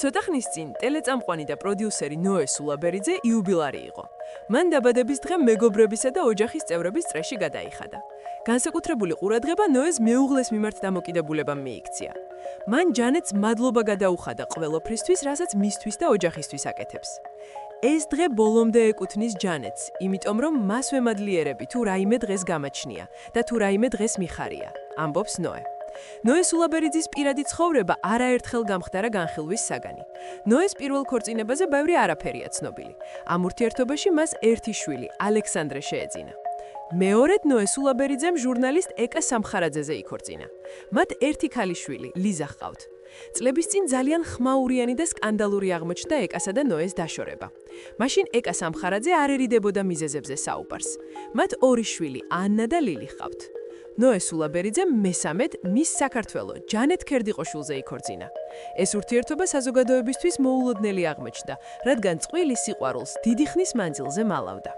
ცოტა ხნის წინ ტელეწამყვანი და პროდიუსერი ნოე სულაბერიძე იუბილარი იყო. მან დაბადების დღე მეგობრებისა და ოჯახის წევრების წრეში გადაიხადა. განსაკუთრებული ყურადღება ნოეს მეუღლეს მიმართ დამოკიდებულებამ მიიქცია. მან ჯანეტს მადლობა გადაუხადა ყველაფრისთვის, რასაც მისთვის და ოჯახისთვის აკეთებს. ეს დღე ბოლომდე ეკუთვნის ჯანეტს, იმიტომ რომ მას ვემადლიერები თუ რაიმე დღეს გამაჩნია და თუ რაიმე დღეს მიხარია, ამბობს ნოე. ნოე სულაბერიძის პირადი ცხოვრება არაერთხელ გამხდარა განხილვის საგანი. ნოეს პირველ ქორწინებაზე ბევრი არაფერია ცნობილი. ამ ურთიერთობაში მას ერთი შვილი, ალექსანდრე შეეძინა. მეორედ ნოე სულაბერიძემ ჟურნალისტ ეკა სამხარაძეზე იქორწინა. მათ ერთი ქალიშვილი, ლიზა ჰყავთ. წლების წინ ძალიან ხმაურიანი და სკანდალური აღმოჩნდა ეკასა და ნოეს დაშორება. მაშინ ეკა სამხარაძე არ ერიდებოდა მიზეზებზე საუბარს. მათ ორი შვილი, ანნა და ლილი ჰყავთ. ნოე სულაბერიძემ მესამედ მის საქართველო ჯანეტ ქერდიყოშვილზე იქორწინა. ეს ურთიერთობა საზოგადოებისთვის მოულოდნელი აღმოჩნდა, რადგან წყვილი სიყვარულს დიდი ხნის მანძილზე მალავდა.